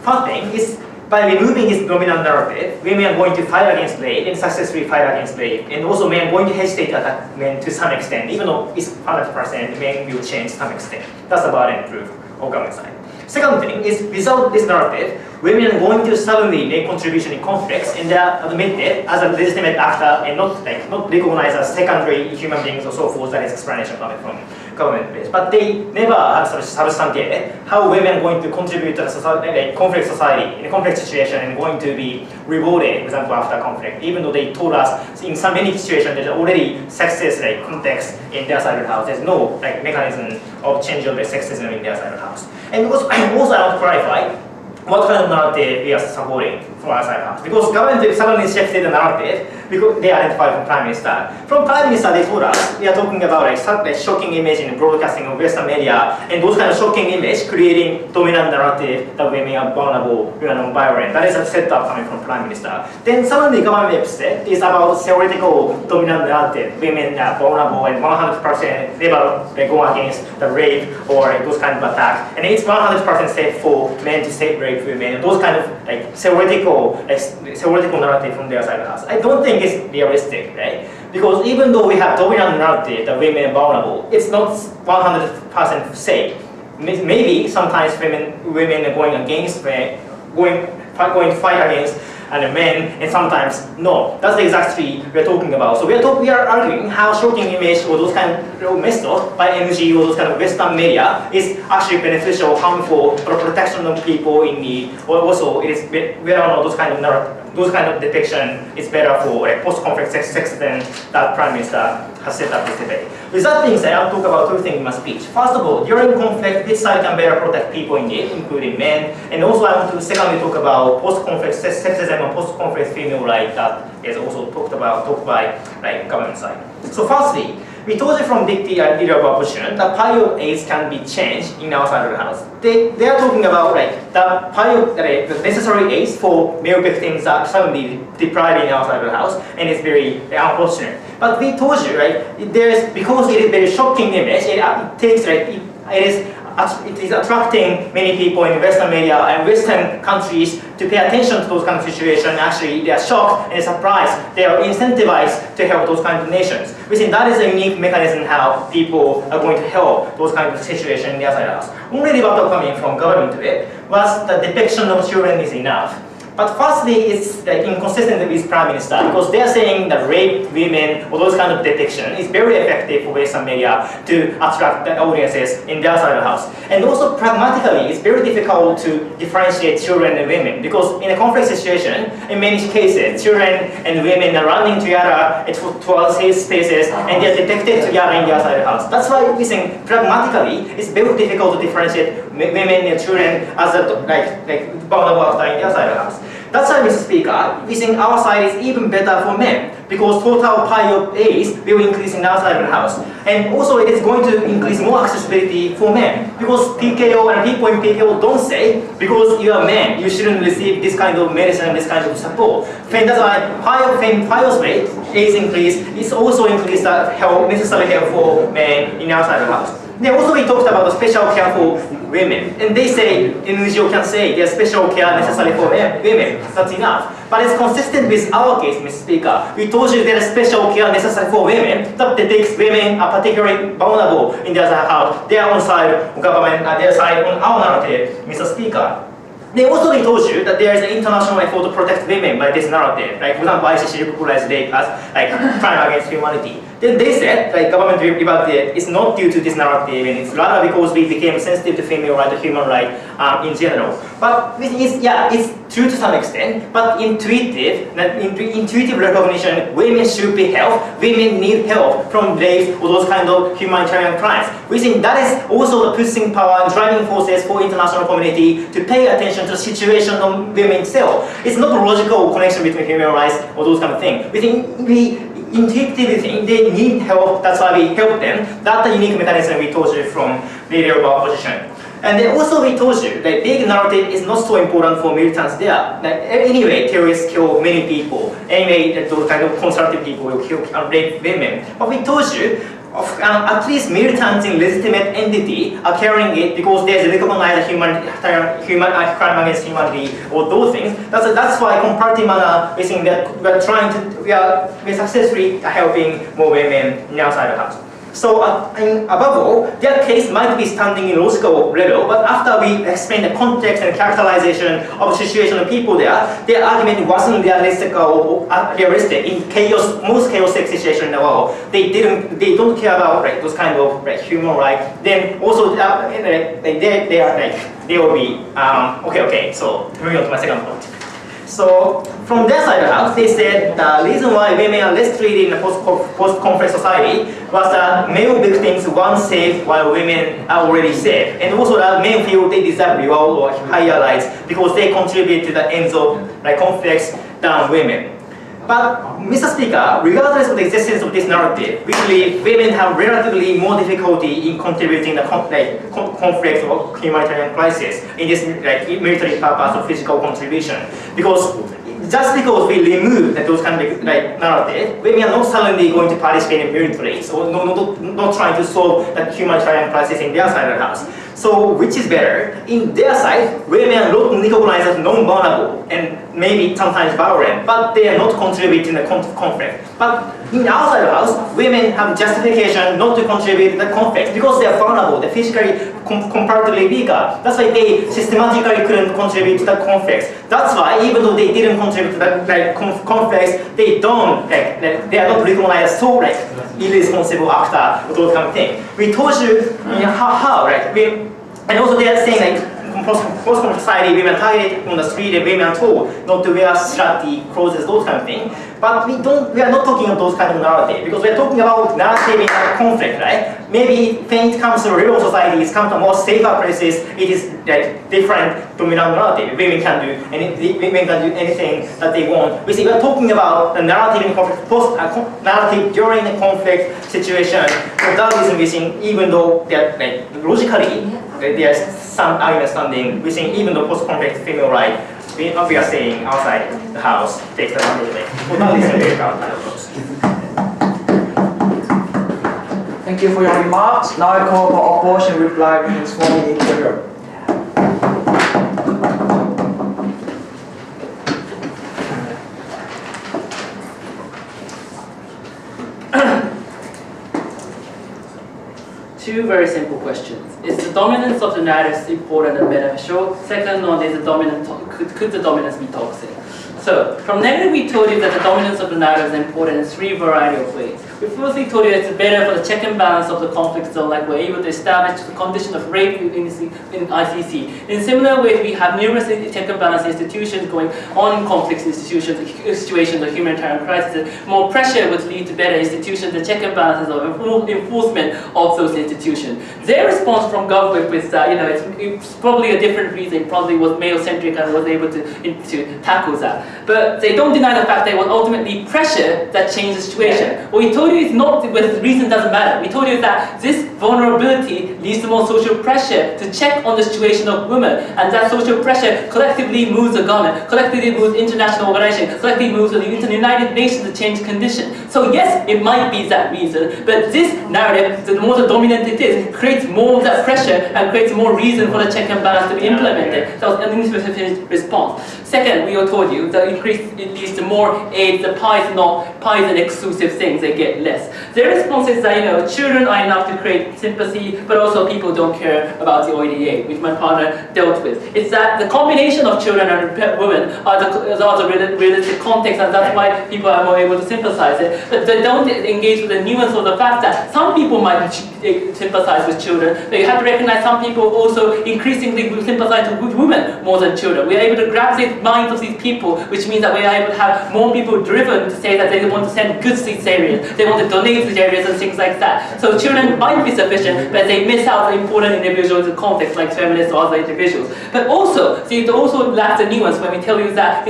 First thing is, by removing this dominant narrative, women are going to fight against rape and successfully fight against rape, and also men are going to hesitate to attack men to some extent, even though it's 100%, men will change to some extent. That's about an proof of government side. Second thing is, without this narrative, women are going to suddenly make contribution in conflicts and they are admitted as a legitimate actor and not recognized as secondary human beings or so forth. That is explanation coming from government base. But they never have substantiated how women are going to contribute to the society, conflict society, in a conflict situation and going to be rewarded, for example, after conflict. Even though they told us in many situations there's already sexist context in their side of the house. There's no mechanism of change of the sexism in their side of the house. And also I want to clarify what kind of narrative we are supporting from our side of the house. Because government suddenly shifted the narrative because they identified from Prime Minister. From Prime Minister, they told us we are talking about a shocking image in broadcasting of Western media, and those kind of shocking image creating dominant narrative that women are vulnerable, we are non-violent. That is a setup coming from Prime Minister. Then suddenly government upset is about theoretical dominant narrative. Women are vulnerable and 100% never go against the rape or those kind of attack. And it's 100% safe for men to say rape women. Those kind of theoretical narrative from their side of the house. I don't think it's realistic, right? Because even though we have dominant narrative that women are vulnerable, it's not 100% safe. Maybe sometimes women are going against, going to fight against men, and sometimes no. That's the exactly we're talking about. So we are arguing how shocking image or those kind of method by MG or those kind of Western media is actually beneficial, harmful for protection of people in need. Or also it is well those kind of narrative. Those kind of depiction is better for post-conflict sexism that Prime Minister has set up this debate. With that being said, I'll talk about two things in my speech. First of all, during conflict, which side can better protect people in need, including men, and also I want to secondly talk about post-conflict sexism and post-conflict female rights that is also talked by government side. So firstly, we told you from Dicty and leader of opposition that pile of aids can be changed in our side of the house. They are talking about the pile of the necessary aids for male victims are suddenly deprived in our side of the house, and it's very unfortunate. But we told you, because it is very shocking image, it is attracting many people in Western media and Western countries to pay attention to those kind of situations. Actually, they are shocked and surprised. They are incentivized to help those kind of nations. We think that is a unique mechanism how people are going to help those kind of situations in the outside house. Only rebuttal coming from government to it was the depiction of children is enough. But firstly, it's inconsistent with Prime Minister because they are saying that rape women or those kind of depiction is very effective for Western media to attract the audiences in their side of the house. And also pragmatically, it's very difficult to differentiate children and women because in a conflict situation, in many cases, children and women are running together towards safe spaces and they are detected together in their side of the house. That's why we think pragmatically, it's very difficult to differentiate women and children as vulnerable actors in their side of the house. That's why, Mr. Speaker, we think our side is even better for men, because total pi of A's will increase in our side of the house. And also it is going to increase more accessibility for men, because PKO and people in PKO don't say, because you are men, you shouldn't receive this kind of medicine and this kind of support. That's why Pio's rate is increased. It's also increased the necessary help for men in our side of the house. Then also we talked about the special care for women, and they say, NGO can say there's special care necessary for women, that's enough. But it's consistent with our case, Mr. Speaker. We told you there's special care necessary for women, that takes women are particularly vulnerable in their house. They are on side of government, their side on our narrative, Mr. Speaker. They also told you that there is an international effort to protect women by this narrative, like for example, ICC recognized rape as like crime against humanity. Then they said like government rebutted is not due to this narrative, and it's rather because we became sensitive to female rights, to human rights in general. But it's true to some extent, but intuitive recognition, women should be helped, women need help from rape or those kind of humanitarian crimes. We think that is also the pushing power and driving forces for international community to pay attention to the situation of women itself. It's not a logical connection between human rights or those kind of things. We think we intuitively think they need help, that's why we help them. That's the unique mechanism we told you from the area of our position. And then also we told you that big narrative is not so important for militants there. Like, anyway, terrorists kill many people. Anyway, those kind of conservative people will kill rape women. But we told you at least militants in legitimate entity are carrying it because there's a recognized human crime against humanity or those things. That's why comparative manner we think that we're successfully helping more women in outside the house. So above all, their case might be standing in logical level, but after we explain the context and characterization of the situation of people there, their argument wasn't realistic or realistic in most chaotic situation in the world. They don't care about those kind of human rights. Then also they will be okay. So moving on to my second point. So from their side of the house, they said the reason why women are less treated in a post-conflict society was that male victims weren't safe while women are already safe. And also that men feel they deserve reward or higher rights because they contribute to the ends of conflicts than women. But Mr. Speaker, regardless of the existence of this narrative, we believe women have relatively more difficulty in contributing the conflict or humanitarian crisis in this military purpose or physical contribution. Because just because we remove those kind of narrative, women are not suddenly going to participate in military, so not trying to solve the humanitarian crisis in their side of the house. So which is better? In their side, women are not recognized as non-vulnerable and maybe sometimes violent, but they are not contributing to the conflict. But in our side of the house, women have justification not to contribute to the conflict because they are vulnerable, they're physically comparatively weaker. That's why they systematically couldn't contribute to the conflicts. That's why even though they didn't contribute to the conflicts, they don't they are not recognized as so irresponsible actor or those kind of things. We told you how and also they are saying post-conflict society, women are targeted on the street and women are told not to wear slutty clothes, those kind of things. But we are not talking about those kind of narrative because we are talking about narrative in a conflict, right? Maybe when it comes to real society, it's come to more safer places, it is different dominant narrative. Women can do anything that they want. We are talking about the narrative in conflict, narrative during the conflict situation. For that reason, we think even though logically there is some argument standing, we think even though post-conflict female right, we are saying outside the house takes advantage of it. For that reason, we Thank you for your remarks. Now I call for opposition reply within 4 minutes per group. Two very simple questions. Is the dominance of the narrative important and beneficial? Second one is could the dominance be toxic? So, from there we told you that the dominance of the narrative is important in 3 varieties of ways. We firstly told you it's better for the check and balance of the conflict zone, like we're able to establish the condition of rape in ICC. In similar ways, we have numerous check and balance institutions going on in conflict situations of humanitarian crisis. More pressure would lead to better institutions, the check and balances of enforcement of those institutions. Their response from government was that, it's probably a different reason, probably was male-centric and was able to tackle that. But they don't deny the fact that it was ultimately pressure that changed the situation. What we told you is not whether the reason doesn't matter. We told you that this vulnerability leads to more social pressure to check on the situation of women, and that social pressure collectively moves the government, collectively moves international organizations, collectively moves the United Nations to change conditions. So yes, it might be that reason, but this narrative, the more the dominant it is, creates more of that pressure and creates more reason for the check and balance to be implemented. That was an insufficient response. Second, we all told you that it leads to more aid. The pie is an exclusive thing, they get less. Their response is that children are enough to create sympathy, but also people don't care about the ODA, which my partner dealt with. It's that the combination of children and women are the realistic context, and that's why people are more able to sympathize it. But they don't engage with the nuance of the fact that some people might sympathize with children, but you have to recognize some people also increasingly will sympathize with women more than children. We are able to grab the minds of these people, which means that we are able to have more people driven to say that they want to send goods to these areas, they want to donate to these areas and things like that. So children might be sufficient, but they miss out the important individuals in context like feminists or other individuals. But also, see, it also lacks the nuance when we tell you that,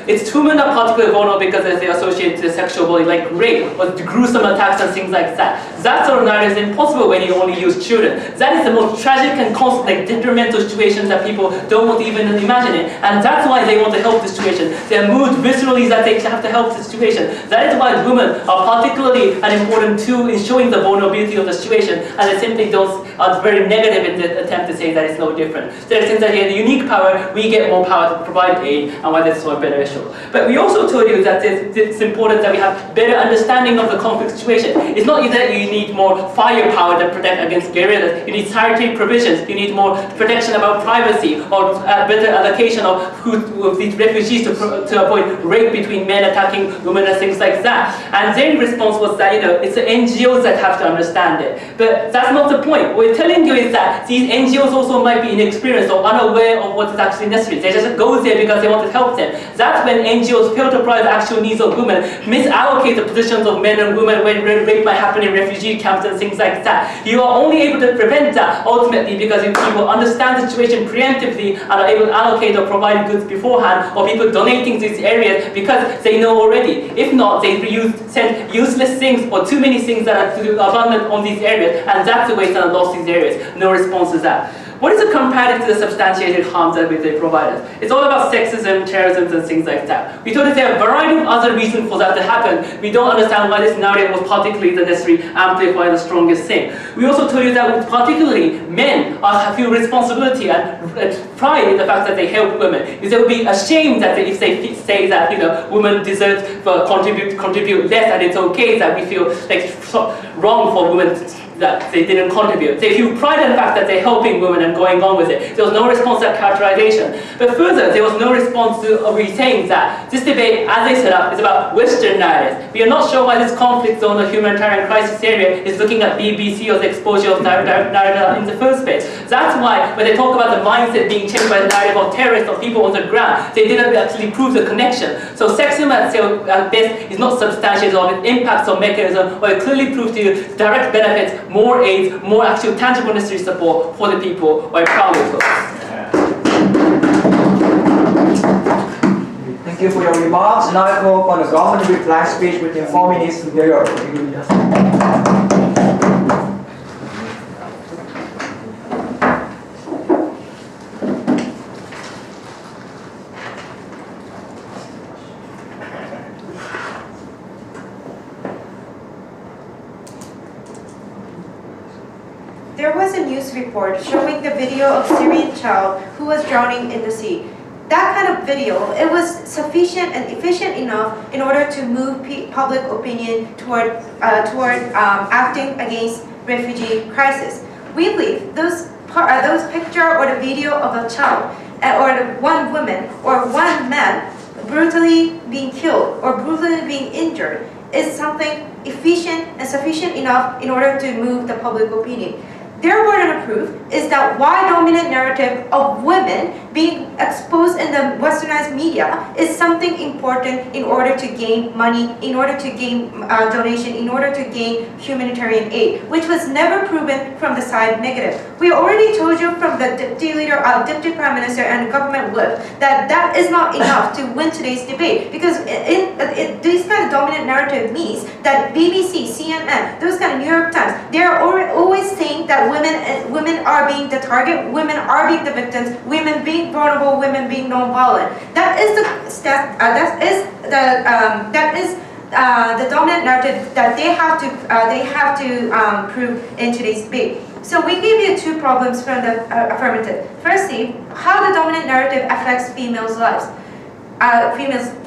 it's women are particularly vulnerable because they are associated with sexual bullying, like rape or gruesome attacks and things like that. That sort of narrative is impossible when you only use children. That is the most tragic and constant, detrimental situation that people don't want to even imagine it. And that's why they want to help the situation. They are moved viscerally that they have to help the situation. That is why women are particularly an important tool in showing the vulnerability of the situation, and they simply are very negative in the attempt to say that it's no different. So since they have the unique power, we get more power to provide aid, and why that's so beneficial. But we also told you that it's important that we have better understanding of the conflict situation. It's not that you need more firepower to protect against guerrillas. You need sanitary provisions. You need more protection about privacy, or better allocation of these refugees to avoid rape between men attacking women and things like that. And their response was that it's the NGOs that have to understand it. But that's not the point. What we're telling you is that these NGOs also might be inexperienced or unaware of what is actually necessary. They just go there because they want to help them. That's when NGOs fail to provide the actual needs of women, misallocate the positions of men and women when rape might happen in refugee camps and things like that. You are only able to prevent that ultimately because people understand the situation preemptively and are able to allocate or provide goods beforehand, or people donating to these areas because they know already. If not, they send useless things or too many things that are abundant on these areas, and that's the way that lost these areas. No response to that. What is the comparative to the substantiated harms that they provide us? It's all about sexism, terrorism, and things like that. We told us there are a variety of other reasons for that to happen. We don't understand why this narrative was particularly the necessary amplify the strongest thing. We also told you that particularly men feel responsibility and pride in the fact that they help women. Because they would be ashamed that if they say that women deserve to contribute less, and it's okay that we feel like wrong for women that they didn't contribute. They feel pride in the fact that they're helping women and going on with it. There was no response to that characterization. But further, there was no response to saying that this debate, as they set up, is about Western narratives. We are not sure why this conflict zone or humanitarian crisis area is looking at BBC or the exposure of narrative in the first place. That's why when they talk about the mindset being changed by the narrative of terrorists or people on the ground, they didn't actually prove the connection. So sexism at best is not substantiated on its impacts or mechanism, or it clearly proves to you direct benefits, more aid, more actual tangible necessary support for the people, or proudly for. Thank you for your remarks. Now I call upon the government reply speech within 4 minutes to hear your There was a news report showing the video of a Syrian child who was drowning in the sea. That kind of video, it was sufficient and efficient enough in order to move public opinion toward acting against refugee crisis. We believe those picture or the video of a child or one woman or one man brutally being killed or brutally being injured is something efficient and sufficient enough in order to move the public opinion. Their burden of proof is that why dominant narrative of women being exposed in the westernized media is something important in order to gain money, in order to gain donation, in order to gain humanitarian aid, which was never proven from the side negative. We already told you from the Deputy Prime Minister and government whip that that is not enough to win today's debate, because this kind of dominant narrative means that BBC, CNN, those kind of New York Times, they are always saying that women are being the target, women are being the victims, women being vulnerable, women being non-violent. That is the dominant narrative that they have to prove in today's debate. So we gave you two problems from the affirmative. Firstly, how the dominant narrative affects females' lives.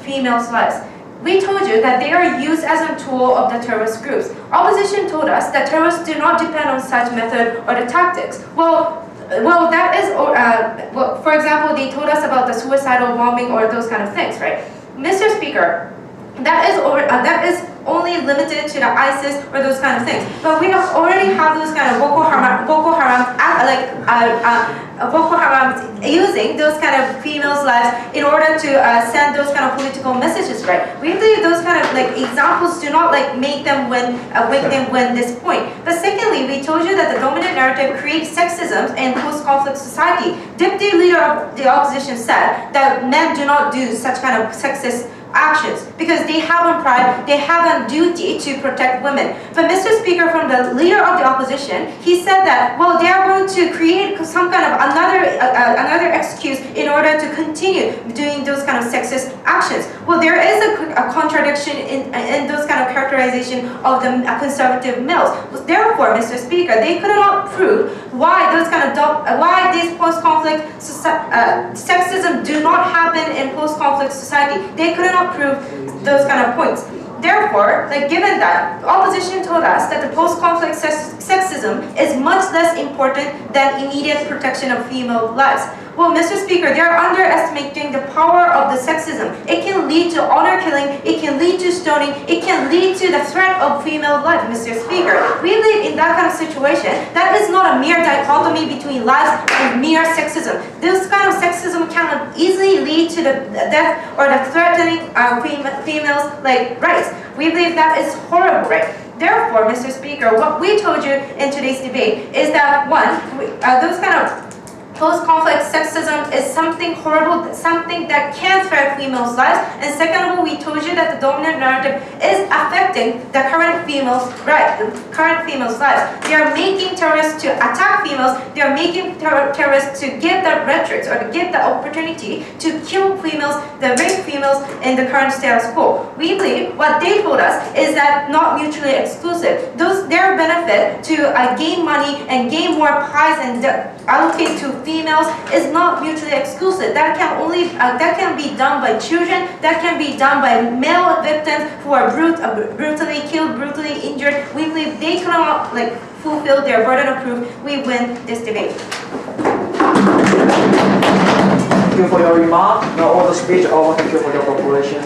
Females' lives. We told you that they are used as a tool of the terrorist groups. Opposition told us that terrorists do not depend on such method or the tactics. Well, that is, for example, they told us about the suicidal bombing or those kind of things, right? Mr. Speaker, that is only limited to the ISIS or those kind of things. But we already have those kind of Boko Haram using those kind of females' lives in order to send those kind of political messages, right? We believe those kind of examples do not make them win this point. But secondly, we told you that the dominant narrative creates sexism in post-conflict society. Deputy Leader of the Opposition said that men do not do such kind of sexist actions because they have a pride, they have a duty to protect women. But Mr. Speaker, from the leader of the opposition, he said that they are going to create some kind of another excuse in order to continue doing those kind of sexist actions. Well, there is a contradiction in those kind of characterization of the conservative males. Therefore, Mr. Speaker, they could not prove why these post-conflict sexism do not happen in post-conflict society. They could not prove those kind of points. Therefore, given that, opposition told us that the post-conflict sexism is much less important than immediate protection of female lives. Well, Mr. Speaker, they are underestimating the power of the sexism. It can lead to honor killing, it can lead to stoning, it can lead to the threat of female life, Mr. Speaker. We live in that kind of situation. That is not a mere dichotomy between lives and mere sexism. This kind of sexism can easily lead to the death or the threatening females' rights. We believe that is horrible, right? Therefore, Mr. Speaker, what we told you in today's debate is that one, those kind of post-conflict sexism is something horrible, something that can threaten females' lives. And second of all, we told you that the dominant narrative is affecting the current females' lives. They are making terrorists to attack females. They are making terrorists to give the rhetoric or to give the opportunity to kill females, the rape females in the current status quo. We believe what they told us is that not mutually exclusive. Their benefit to gain money and gain more pies and allocate to females is not mutually exclusive. That can be done by children. That can be done by male victims who are brutally killed, brutally injured. We believe they cannot fulfill their burden of proof. We win this debate. Thank you for your remark. Now all the speech over. Thank you for your cooperation.